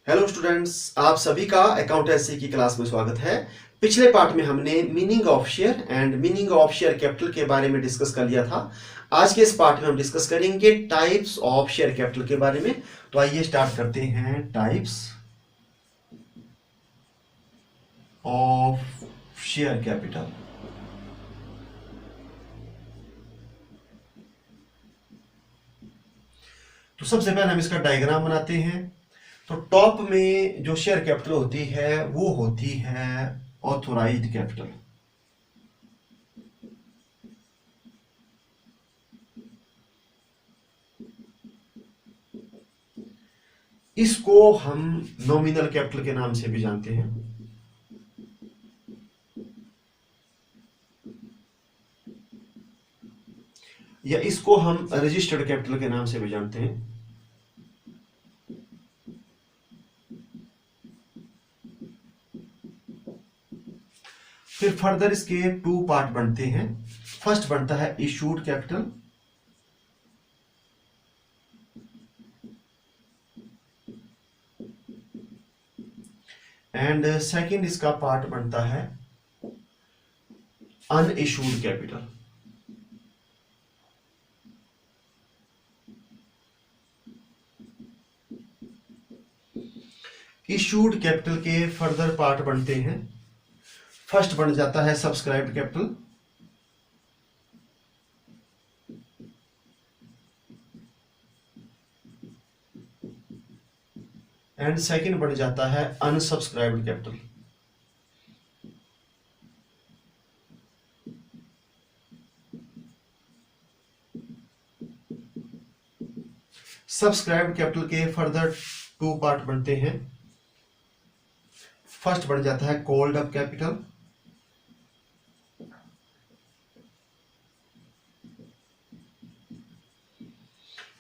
Hello students, आप सभी का अकाउंटेंसी की क्लास में स्वागत है। पिछले पार्ट में हमने meaning of share and meaning of share capital के बारे में डिस्कस कर लिया था। आज के इस पार्ट में हम डिस्कस करेंगे टाइप्स ऑफ शेयर कैपिटल के बारे में। तो आइए स्टार्ट करते हैं। Types of share capital. तो सबसे पहले हम इसका डायग्राम बनाते हैं। तो टॉप में जो शेयर कैपिटल होती है वो होती है ऑथोराइज्ड कैपिटल। इसको हम नॉमिनल कैपिटल के नाम से भी जानते हैं। या इसको हम रजिस्टर्ड कैपिटल के नाम से भी जानते हैं। फिर फर्दर इसके टू पार्ट बनते हैं। फर्स्ट बनता है इशूड कैपिटल, एंड सेकंड इसका पार्ट बनता है अनइशूड कैपिटल। इशूड कैपिटल के फर्दर पार्ट बनते हैं। फर्स्ट बन जाता है सब्सक्राइब्ड कैपिटल, एंड सेकंड बन जाता है अनसब्सक्राइब्ड कैपिटल। सब्सक्राइब्ड कैपिटल के फर्दर टू पार्ट बनते हैं। फर्स्ट बन जाता है called up capital,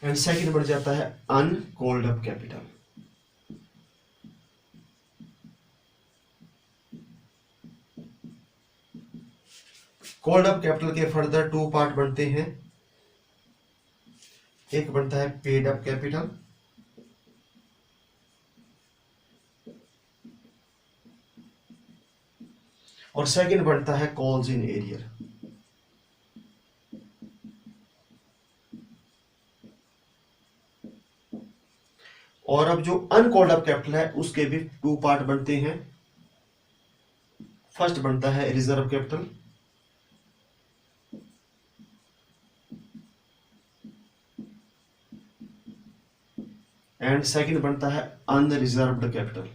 and second बन जाता है uncalled up capital. Called up capital के फर्दर टू पार्ट बनते हैं। एक बनता है पेड अप कैपिटल, और सेकंड बनता है कॉल्स इन एरियर। और अब जो अनकॉल्ड अप कैपिटल है उसके भी टू पार्ट बनते हैं। फर्स्ट बनता है रिजर्व कैपिटल, एंड सेकंड बनता है अनरिजर्व्ड कैपिटल।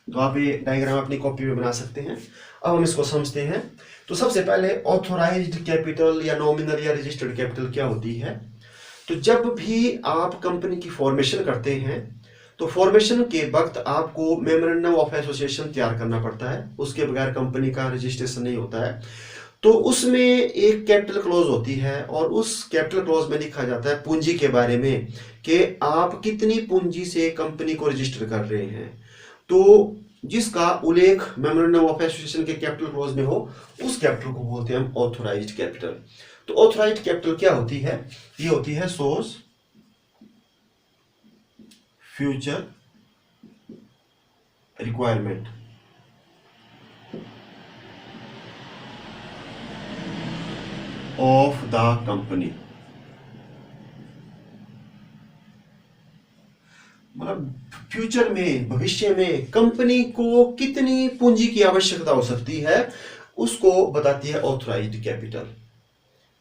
तो आप ये डायग्राम अपनी कॉपी में बना सकते हैं। अब हम इसको समझते हैं। तो सबसे पहले ऑथोराइज्ड कैपिटल या नॉमिनल या रजिस्टर्ड कैपिटल क्या होती है। तो जब भी आप कंपनी की फॉर्मेशन करते हैं तो फॉर्मेशन के वक्त आपको मेमोरेंडम ऑफ एसोसिएशन तैयार करना पड़ता है। उसके बगैर कंपनी का रजिस्ट्रेशन नहीं होता है। तो उसमें एक कैपिटल क्लॉज होती है और उस कैपिटल क्लॉज में लिखा जाता है पूंजी के बारे में कि आप कितनी पूंजी से कंपनी को रजिस्टर कर रहे हैं। तो जिसका उल्लेख मेमोरेंडम ऑफ एसोसिएशन के कैपिटल क्लॉज में हो उस कैपिटल को बोलते हैं हम ऑथोराइज्ड कैपिटल। तो ऑथोराइज्ड कैपिटल क्या होती है? ये होती है source future requirement of the company. मतलब फ्यूचर में, भविष्य में कंपनी को कितनी पूंजी की आवश्यकता हो सकती है उसको बताती है ऑथोराइज्ड कैपिटल।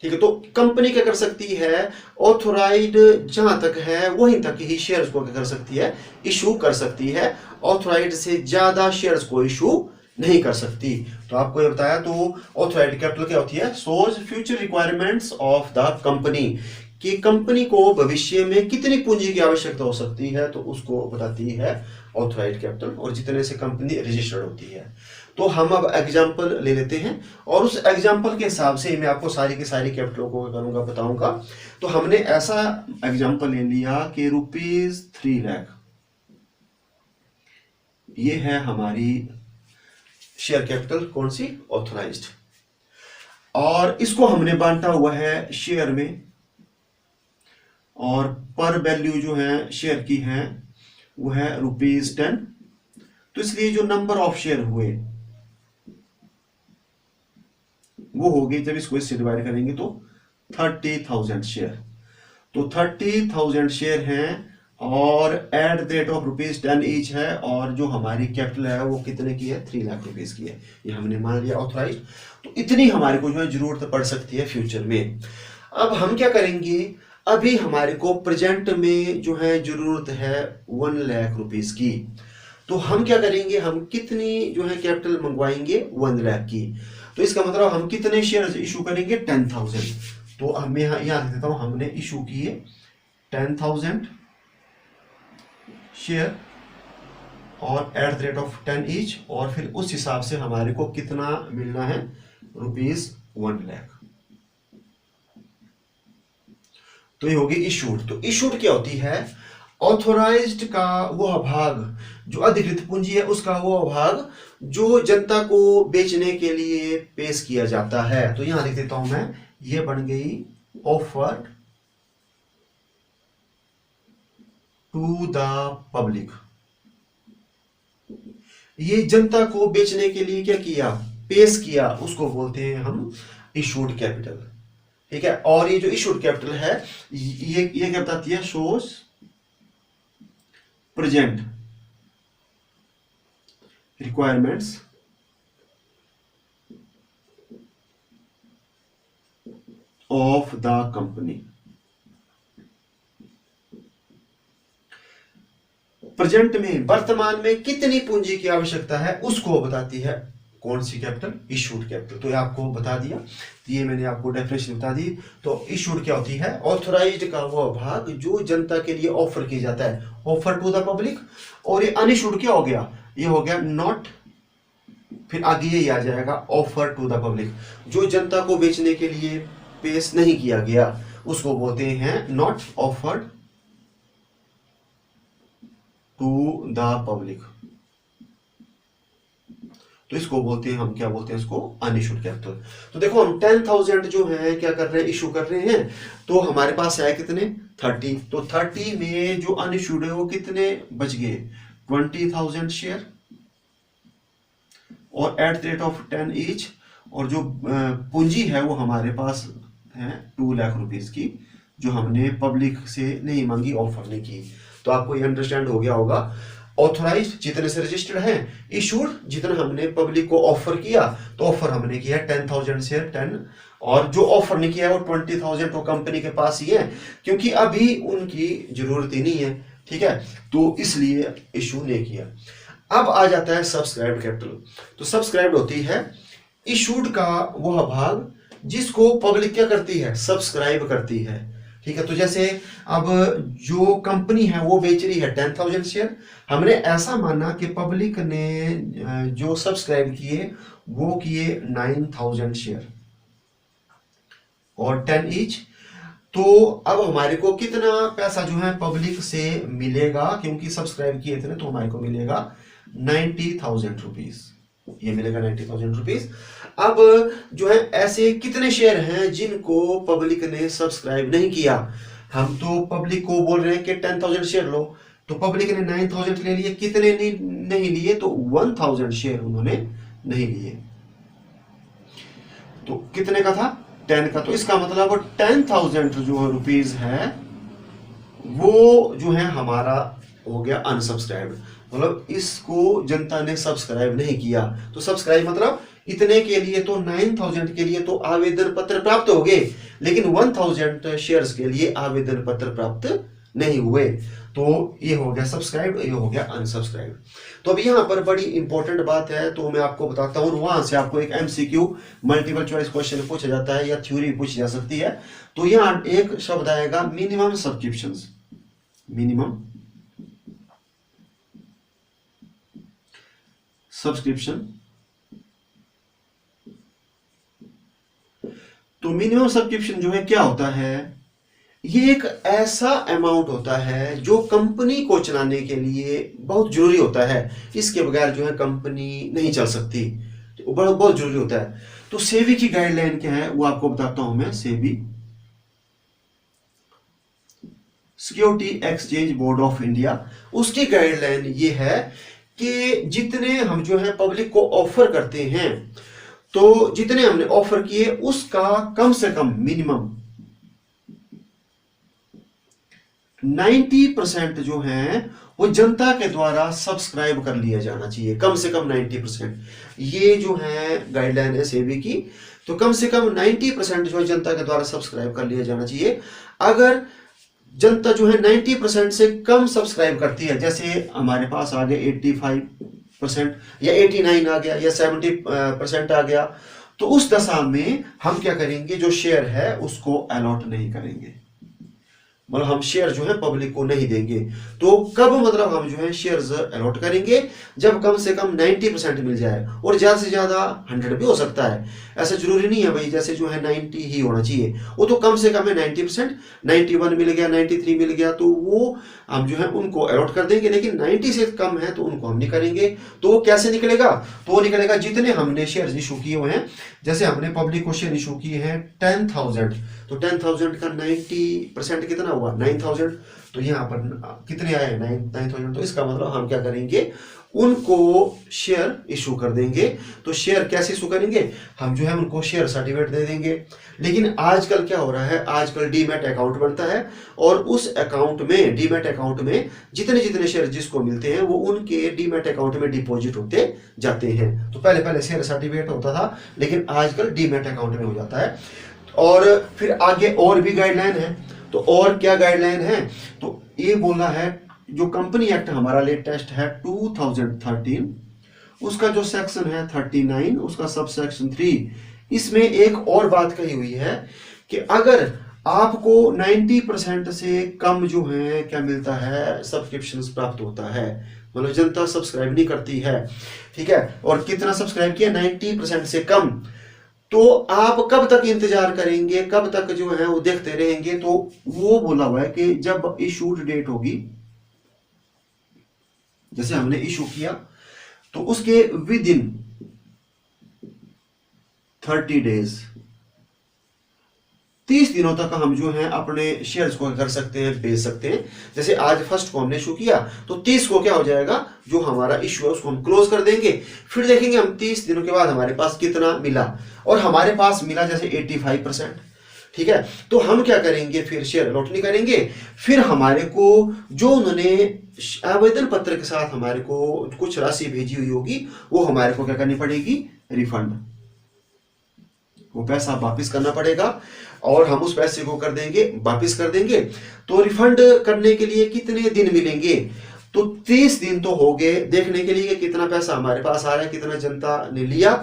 ठीक है, तो कंपनी क्या कर सकती है, ऑथोराइज्ड जहां तक है वहीं तक ही शेयर्स को क्या कर सकती है, इशू कर सकती है। ऑथोराइज्ड से ज्यादा शेयर्स को इशू नहीं कर सकती। तो आपको ये बताया। तो ऑथोराइज्ड कैपिटल क्या होती है? Source future requirements of the company, कि कंपनी को भविष्य में कितनी पूंजी की आवश्यकता हो सकती है तो उसको बताती है ऑथोराइज्ड कैपिटल, और जितने से कंपनी रजिस्टर्ड होती है। तो हम अब एग्जांपल ले लेते हैं और उस एग्जांपल के हिसाब से मैं आपको सारी की सारी कैपिटलों को करूंगा, बताऊंगा। तो हमने ऐसा एग्जांपल ले लिया कि ₹3 लाख, ये है हमारी शेयर कैपिटल, कौन सी? ऑथोराइज्ड। और इसको हमने बांटा हुआ है शेयर में, और पर वैल्यू जो है शेयर की है वो है ₹10। तो इसलिए जो नंबर ऑफ शेयर हुए वो हो गई, जब इसको इससे डिवाइड करेंगे तो 30,000 शेयर। तो 30,000 शेयर हैं और at the rate of ₹10 each है, और जो हमारी कैपिटल है वो कितने की है, 3 लाख रुपीज की है। ये हमने मान लिया ऑथराइज। तो इतनी हमारे को जो है जरूरत पड़ सकती है फ्यूचर में। अब हम क्या करेंगे, अभी हमारे को प्रेजेंट में जो है जरूरत है 1 लाख रुपीज की। तो हम क्या करेंगे, हम कितनी जो है कैपिटल मंगवाएंगे 1 लाख की। तो इसका मतलब हम कितने शेयर इशू करेंगे, 10,000। तो मैं यहाँ लिख देता हूं, हमने इशू किए 10,000 शेयर और at the rate of 10 each, और फिर उस हिसाब से हमारे को कितना मिलना है, ₹1 लाख। तो ये होगी इशूड। तो इशूड क्या होती है, ऑथोराइज्ड का वो भाग, जो अधिकृत पूंजी है उसका वो भाग जो जनता को बेचने के लिए पेश किया जाता है। तो यहां लिख देता हूं मैं, ये बन गई ऑफर्ड टू द पब्लिक। ये जनता को बेचने के लिए क्या किया, पेश किया, उसको बोलते हैं हम इशूड कैपिटल। ठीक है। और ये जो इशूड कैपिटल है ये क्या बताती है, shows present requirements of the company. Present में, वर्तमान में कितनी पूंजी की आवश्यकता है उसको बताती है कौन सी कैपिटल, इशूड कैपिटल। तो ये आपको बता दिया, तो ये मैंने आपको डेफिनेशन बता दी। तो इशूड क्या होती है, ऑथराइज्ड का वो भाग जो जनता के लिए ऑफर किया जाता है, ऑफर टू द पब्लिक। और ये अनइशूड क्या हो गया, ये हो गया नॉट, फिर आगे ये आ जाएगा ऑफर टू द पब्लिक, जो जनता को बेचने के लिए पेश नहीं किया गया उसको बोलते हैं not offered to the public. तो इसको बोलते हैं हम, क्या बोलते हैं इसको, अनइशूड कैपिटल। तो देखो हम 10,000 जो है क्या कर रहे हैं, इशू कर रहे हैं। तो हमारे पास है कितने, 30। तो 30 में जो अनइशूड है वो कितने बच गए, 20,000 शेयर, और at the rate of 10 each. और जो पूंजी है वो हमारे पास है 2 लाख रुपीज की, जो हमने पब्लिक से नहीं मांगी, ऑफर नहीं की। तो आपको ये अंडरस्टैंड हो गया होगा। ऑथोराइज जितने से रजिस्टर्ड हैं, इशूड जितना हमने पब्लिक को ऑफर किया, तो ऑफर हमने किया 10,000 शेयर 10, और जो ऑफर नहीं किया वो 20,000 तो कंपनी के पास ही है, क्योंकि अभी उनकी जरूरत ही नहीं है। ठीक है, तो इसलिए इशू नहीं किया। अब आ जाता है सब्सक्राइब कैपिटल। तो सब्सक्राइब होती है इशूड का वह भाग जिसको पब्लिक क्या करती है, सब्सक्राइब करती है। ठीक है, तो जैसे अब जो कंपनी है वो बेच रही है 10,000 शेयर, हमने ऐसा माना कि पब्लिक ने जो सब्सक्राइब किए वो किए 9,000 शेयर और 10 ईच। तो अब हमारे को कितना पैसा जो है पब्लिक से मिलेगा, क्योंकि सब्सक्राइब किए थे ना, तो हमारे को मिलेगा 90,000 रुपीज। ये मिलेगा 90,000 रुपीज। अब जो है ऐसे कितने शेयर हैं जिनको पब्लिक ने सब्सक्राइब नहीं किया। हम तो पब्लिक को बोल रहे हैं कि 10,000 शेयर लो, तो पब्लिक ने 9,000 ले लिए, कितने नहीं लिए, तो 1,000 शेयर उन्होंने नहीं लिए। तो कितने का था, 10 का। तो इसका मतलब 10,000 जो रुपीज है वो जो है हमारा हो गया अनसब्सक्राइब्ड, मतलब इसको जनता ने सब्सक्राइब नहीं किया। तो सब्सक्राइब मतलब इतने के लिए तो 9,000 के लिए तो आवेदन पत्र प्राप्त हो गए, लेकिन 1,000 शेयर्स के लिए आवेदन पत्र प्राप्त नहीं हुए। तो ये हो गया सब्सक्राइब, ये हो गया अनसब्सक्राइब। तो अब यहाँ पर बड़ी इंपॉर्टेंट बात है, तो मैं आपको बताता हूँ। वहां से आपको एक MCQ मल्टीपल चॉइस क्वेश्चन पूछा जाता है या थ्योरी पूछी जा सकती है। तो यहाँ एक शब्द आएगा मिनिमम सब्सक्रिप्शंस, मिनिमम सब्सक्रिप्शन। तो मिनिमम सब्सक्रिप्शन जो है क्या होता है, ये एक ऐसा अमाउंट होता है जो कंपनी को चलाने के लिए बहुत जरूरी होता है। इसके बगैर जो है कंपनी नहीं चल सकती, बहुत बहुत जरूरी होता है। तो सेबी की गाइडलाइन क्या है वो आपको बताता हूं मैं। SEBI security exchange board of India, उसकी गाइडलाइन ये है कि जितने हम जो है पब्लिक को ऑफर करते हैं, तो जितने हमने ऑफर किए उसका कम से कम मिनिमम 90% जो है वो जनता के द्वारा सब्सक्राइब कर लिया जाना चाहिए, कम से कम 90%। ये जो है गाइडलाइन है सेबी की। तो कम से कम 90% जो है जनता के द्वारा सब्सक्राइब कर लिया जाना चाहिए। अगर जनता जो है 90% से कम सब्सक्राइब करती है, जैसे हमारे पास आ गए 85% या 89 आ गया या 70% आ गया, तो उस दशा में हम क्या करेंगे, जो शेयर है उसको अलॉट नहीं करेंगे, मतलब हम शेयर जो है पब्लिक को नहीं देंगे। तो कब मतलब हम जो है शेयर्स अलॉट करेंगे, जब कम से कम 90% मिल जाए, और ज्यादा से ज्यादा 100 भी हो सकता है, ऐसा जरूरी नहीं है भाई जैसे जो है 90 ही होना चाहिए, वो तो कम से कम है 90%। 91 मिल गया, 93 मिल गया, तो वो हम जो है उनको अलॉट कर देंगे, लेकिन 90 से कम है तो उनको हम नहीं करेंगे। तो वो कैसे निकलेगा, तो वो निकलेगा जितने हमने शेयर इशू किए हुए हैं। जैसे हमने पब्लिक को शेयर इशू किए हैं 10,000, तो 10,000 का 90% कितना हुआ, 9,000। तो यहाँ पर कितने आए, 9,000। तो इसका मतलब हम क्या करेंगे, उनको शेयर इशू कर देंगे। तो शेयर कैसे इशू करेंगे, हम जो है उनको शेयर सर्टिफिकेट दे देंगे। लेकिन आजकल क्या हो रहा है, आजकल डीमैट अकाउंट बनता है, और उस अकाउंट में, डीमैट अकाउंट में जितने जितने शेयर जिसको मिलते हैं वो उनके डीमैट अकाउंट में डिपॉजिट होते जाते हैं। तो पहले पहले शेयर सर्टिफिकेट होता था, लेकिन आजकल डीमैट अकाउंट में हो जाता है। और फिर आगे और भी गाइडलाइन है। तो और क्या गाइडलाइन है, तो ये बोला है, जो कंपनी एक्ट हमारा लेटेस्ट है 2013, उसका जो सेक्शन है 39, उसका सब सेक्शन 3, इसमें एक और बात कही हुई है कि अगर आपको 90% से कम जो है क्या मिलता है, सब्सक्रिप्शन प्राप्त होता है, मतलब जनता सब्सक्राइब नहीं करती है, ठीक है, और कितना सब्सक्राइब किया, 90% से कम, तो आप कब तक इंतजार करेंगे, कब तक जो है वो देखते रहेंगे। तो वो बोला हुआ है कि जब इशूड डेट होगी, जैसे हमने इशू किया तो उसके विद इन 30 डेज, 30 दिनों तक हम जो है अपने शेयर्स को कर सकते हैं, बेच सकते हैं। जैसे आज फर्स्ट को हमने इशू किया, तो 30 को क्या हो जाएगा, जो हमारा इशू है उसको हम क्लोज कर देंगे। फिर देखेंगे हम 30 दिनों के बाद हमारे पास कितना मिला, और हमारे पास मिला जैसे 85%, ठीक है। तो हम क्या करेंगे, फिर शेयर अलॉट नहीं करेंगे। फिर हमारे को जो उन्होंने आवेदन पत्र के साथ हमारे को कुछ राशि भेजी हुई होगी, वो हमारे को क्या करनी पड़ेगी, रिफंड, वो पैसा वापिस करना पड़ेगा, और हम उस पैसे को कर देंगे, वापिस कर देंगे। तो रिफंड करने के लिए कितने दिन मिलेंगे, तो 30 दिन तो हो गए देखने के लिए कि कितना पैसा हमारे पास आया, कितना जनता ने लिया,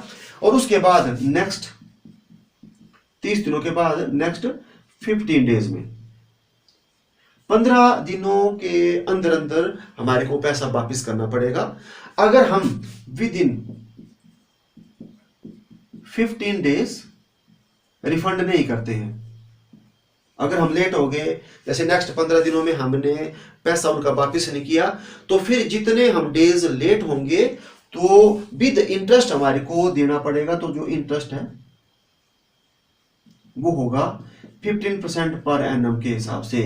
और उसके बाद नेक्स्ट 30 दिनों के बाद नेक्स्ट 15 डेज में, 15 दिनों के अंदर अंदर हमारे को पैसा वापिस करना पड़ेगा। अगर हम विद इन 15 डेज रिफंड नहीं करते हैं, अगर हम लेट हो गए, जैसे नेक्स्ट 15 दिनों में हमने पैसा उनका वापिस नहीं किया, तो फिर जितने हम डेज लेट होंगे तो विद इंटरेस्ट हमारे को देना पड़ेगा। तो जो इंटरेस्ट है वो होगा 15% पर एनम के हिसाब से।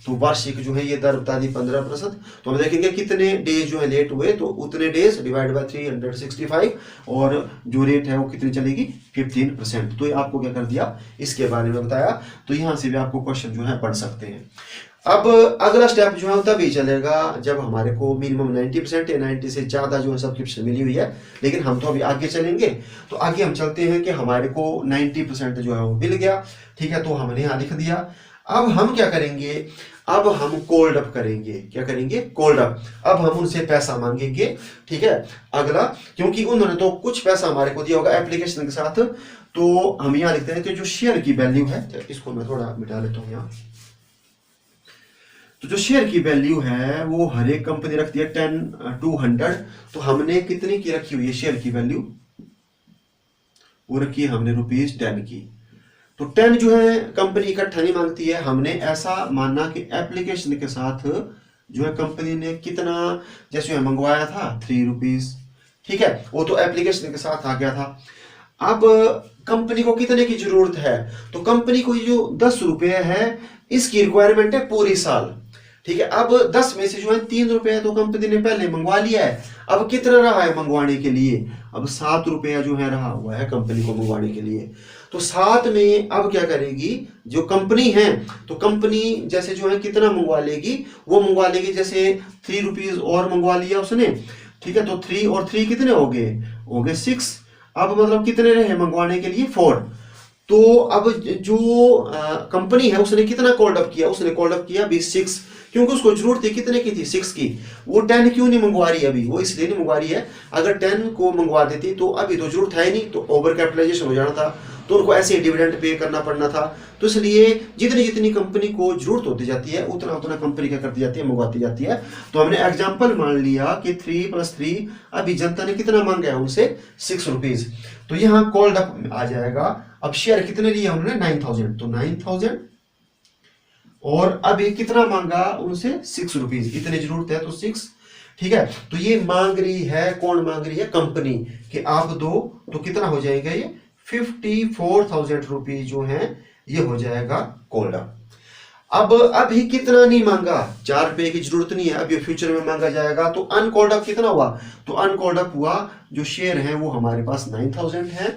तो वार्षिक जो है ये दर बता दी 15%। तो हम देखेंगे कितने डेज जो है लेट हुए, तो उतने डेज डिवाइड बाय 365, और जो रेट है वो कितनी चलेगी, 15%। तो ये आपको क्या कर दिया, इसके बारे में बताया। तो यहां से भी आपको क्वेश्चन जो है पढ़ सकते हैं। अब अगला स्टेप जो है तभी चलेगा जब हमारे को मिनिमम 90% या 90 से ज्यादा जो है सब्सक्रिप्शन मिली हुई है। लेकिन हम तो अभी आगे चलेंगे, तो आगे हम चलते हैं कि हमारे को 90% जो है वो मिल गया, ठीक है, तो हमने यहाँ लिख दिया। अब हम क्या करेंगे, अब हम कोल्ड अप करेंगे। क्या करेंगे, कोल्ड अप। अब हम उनसे पैसा मांगेंगे, ठीक है, अगला, क्योंकि उन्होंने तो कुछ पैसा हमारे को दिया होगा एप्लीकेशन के साथ। तो हम यहाँ लिखते हैं कि जो शेयर की वैल्यू है, इसको मैं थोड़ा मिटा लेता हूँ यहाँ। तो जो शेयर की वैल्यू है वो हर एक कंपनी रखती है 10 to 100। तो हमने कितनी की रखी हुई है शेयर की वैल्यू, वो रखी है हमने ₹10 की। तो 10 जो है कंपनी इकट्ठा नहीं मांगती है, हमने ऐसा मानना कि एप्लीकेशन के साथ जो है कंपनी ने कितना जैसे मंगवाया था, ₹3, ठीक है, वो तो एप्लीकेशन के साथ आ गया था। अब कंपनी को कितने की जरूरत है, तो कंपनी को ये जो 10 रुपए है इसकी रिक्वायरमेंट है पूरी साल। ठीक है, अब 10 में से जो है 3 रुपया तो कंपनी ने पहले मंगवा लिया है। अब कितना रहा है मंगवाने के लिए, अब 7 रुपया जो है रहा हुआ है कंपनी को मंगवाने के लिए। तो 7 में अब क्या करेगी जो कंपनी है, तो कंपनी जैसे जो है कितना मंगवा लेगी, वो मंगवा लेगी जैसे 3 रुपीज और मंगवा लिया उसने। ठीक है, तो 3 और 3 कितने हो गए 6। अब मतलब कितने रहे मंगवाने के लिए 4। तो अब जो कंपनी है उसने कितना कॉल्ड अप किया, उसने कॉल्ड अप किया 6, क्योंकि उसको जरूरत थी कितने की थी 6 की। वो 10 क्यों नहीं मंगवा रही अभी, वो इसलिए नहीं मंगवा रही है, अगर 10 को मंगवा देती तो अभी तो जरूरत है नहीं, तो ओवर कैपिटलाइजेशन हो जाना था, तो उनको ऐसे डिविडेंड पे करना पड़ना था। तो इसलिए जितनी जितनी कंपनी को जरूरत होती जाती है उतना उतना कंपनी क्या करती जाती है, मंगवाती जाती है। तो हमने एग्जाम्पल मान लिया कि 3 + 3 अभी जनता ने कितना मांगा है उनसे 6 रुपीज, तो यहाँ कॉल्ड अप आ जाएगा। अब शेयर कितने लिए हमने 9000, तो 9000 और अभी कितना मांगा उनसे 6 रुपीज, इतनी जरूरत है तो 6। ठीक है, तो ये मांग रही है, कौन मांग रही है, कंपनी, कि आप दो, तो कितना हो जाएगा ये 54,000 रुपीज जो है ये हो जाएगा कॉल्ड अप। अब अभी कितना नहीं मांगा, 4 रुपए की जरूरत नहीं है, अब ये फ्यूचर में मांगा जाएगा। तो अनकॉल्ड अप कितना हुआ, तो अनकॉल्ड अप हुआ जो शेयर है वो हमारे पास 9000 है,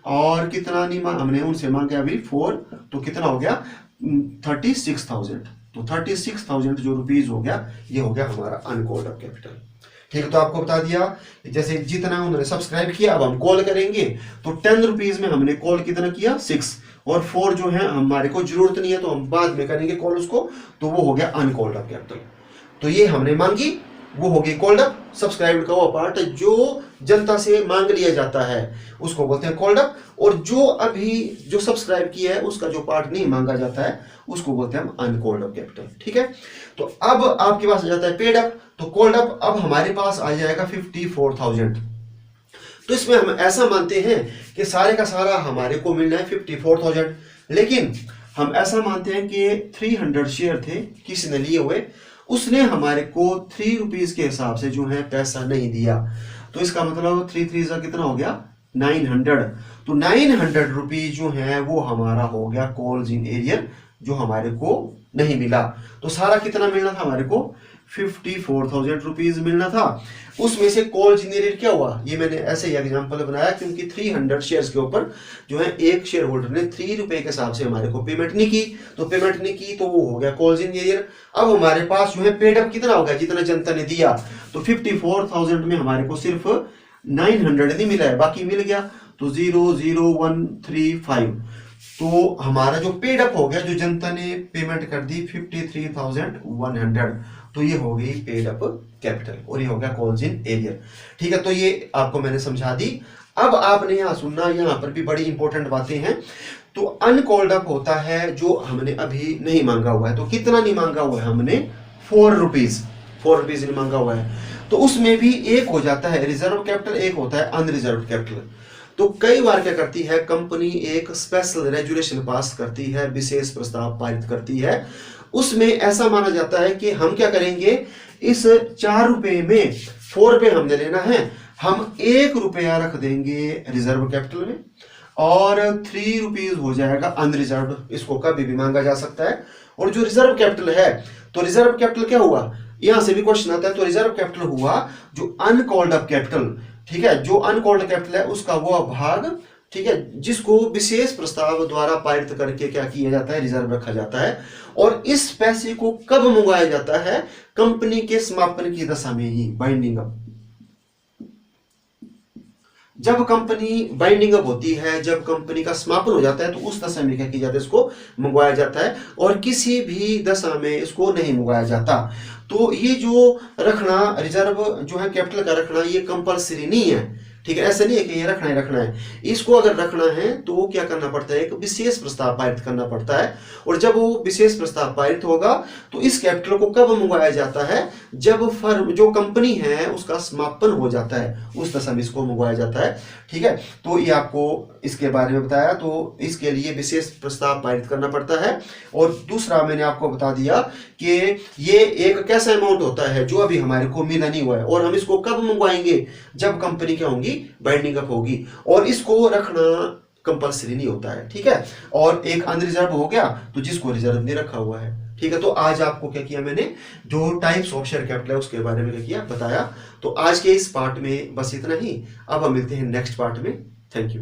और कितना नहीं हमने उनसे मांगा अभी 4, तो कितना हो गया 36,000। तो 36,000 जो रुपीज हो गया, ये हो गया हमारा अनकॉल्ड अप कैपिटल। ठीक है, तो आपको बता दिया जैसे जितना उन्होंने सब्सक्राइब किया, अब हम कॉल करेंगे तो 10 रुपीज में हमने कॉल कितना किया 6, और 4 जो है हमारे को जरूरत नहीं है तो हम बाद में करेंगे कॉल उसको, तो वो हो गया अनकॉल्ड अप कैपिटल। तो ये हमने मांगी, वो हो गई कॉल्ड अप। सब्सक्राइब का वो पार्ट जो जनता से मांग लिया जाता है उसको बोलते हैं कॉल्ड अप, और जो अभी जो सब्सक्राइब किया है उसका जो पार्ट नहीं मांगा जाता है उसको बोलते हैं हम अनकॉल्ड अप कैपिटल। ठीक है, तो अब आपके पास आ जाता है पेड अप, तो कॉल्ड अप अब हमारे पास आ जाएगा 54,000। तो इसमें हम ऐसा मानते हैं कि सारे का सारा हमारे को मिलना है 54,000, लेकिन हम ऐसा मानते हैं कि 300 शेयर थे किसी ने लिए हुए, उसने हमारे को 3 रुपीज के हिसाब से जो है पैसा नहीं दिया, तो इसका मतलब 3 3 का कितना हो गया 900। तो 900 रुपीज जो है वो हमारा हो गया कॉल्स इन एरियर जो हमारे को नहीं मिला। तो सारा कितना मिलना था हमारे को 54,000 रुपीज मिलना था। उसमें से कॉल्स इन एरियर क्या हुआ, ये मैंने ऐसे ही एग्जांपल बनाया क्योंकि 300 शेयर्स के ऊपर जो है एक शेयर होल्डर ने 3 रुपए के हिसाब से हमारे को पेमेंट नहीं की, तो पेमेंट नहीं की तो वो हो गया कॉल्स इन एरियर। अब हमारे पास जो है पेड अप कितना हो गया, जितना जनता ने दिया, तो 54,000 में हमारे को सिर्फ 900 नहीं मिला है, बाकी मिल गया, तो 00135। तो हमारा जो पेड अप हो गया, जो जनता ने पेमेंट कर दी 53,100, तो ये हो गई पेड अप कैपिटल और ये हो गया कॉल्स इन एरियर। ठीक है, तो ये आपको मैंने समझा दी। अब आपने यहाँ सुनना, यहाँ पर भी बड़ी इंपॉर्टेंट बातें हैं। तो अनकॉल्ड अप होता है जो हमने अभी नहीं मांगा हुआ है, तो कितना नहीं मांगा हुआ है हमने 4 रुपीज नहीं मांगा हुआ है, तो उसमें भी एक हो जाता है रिजर्व कैपिटल, एक होता है अनरिजर्व कैपिटल। तो कई बार क्या करती है कंपनी, एक स्पेशल रेजुलेशन पास करती है, विशेष प्रस्ताव पारित करती है, उसमें ऐसा माना जाता है कि हम क्या करेंगे, इस 4 रुपए में 4 रुपए हमने लेना है, हम 1 रुपया रख देंगे रिजर्व कैपिटल में और 3 रुपीज हो जाएगा अनरिजर्व, इसको कभी भी मांगा जा सकता है। और जो रिजर्व कैपिटल है, तो रिजर्व कैपिटल क्या हुआ, यहां से भी क्वेश्चन आता है, तो रिजर्व कैपिटल हुआ जो अनकॉल्ड अप कैपिटल। ठीक है, जो अनकॉल्ड कैपिटल है उसका वो भाग, ठीक है, जिसको विशेष प्रस्ताव द्वारा पारित करके क्या किया जाता है, रिजर्व रखा जाता है। और इस पैसे को कब मंगाया जाता है, कंपनी के समापन की दशा में ही, बाइंडिंग अप। जब कंपनी बाइंडिंग अप होती है, जब कंपनी का समापन हो जाता है, तो उस दशा में क्या किया जाता है, इसको मंगवाया जाता है, और किसी भी दशा में इसको नहीं मंगवाया जाता। तो ये जो रखना रिजर्व जो है कैपिटल का रखना, ये कंपलसरी नहीं है। ठीक है, ऐसा नहीं है कि ये रखना है, इसको अगर रखना है तो क्या करना पड़ता है, एक विशेष प्रस्ताव पारित करना पड़ता है। और जब वो विशेष प्रस्ताव पारित होगा तो इस कैपिटल को कब मंगवाया जाता है, जब फर्म जो कंपनी है उसका समापन हो जाता है, उस दशा में इसको मंगवाया जाता है। ठीक है, तो ये आपको इसके बारे में बताया, तो इसके लिए विशेष प्रस्ताव पारित करना पड़ता है। और दूसरा मैंने आपको बता दिया कि ये एक कैसा अमाउंट होता है जो अभी हमारे को मिला नहीं हुआ है, और हम इसको कब मंगवाएंगे, जब कंपनी क्या होंगी होगी, बाइंडिंग अप होगी, और इसको रखना कंपलसरी नहीं होता है, ठीक है। और एक अनरिजर्व हो गया तो जिसको रिजर्व नहीं रखा हुआ है, ठीक है। तो आज आपको क्या किया मैंने, जो टाइप्स ऑफ शेयर कैपिटल है उसके बारे में क्या किया, बताया। तो आज के इस पार्ट में बस इतना ही। अब हम मिलते हैं नेक्स्ट पार्ट में। Thank you.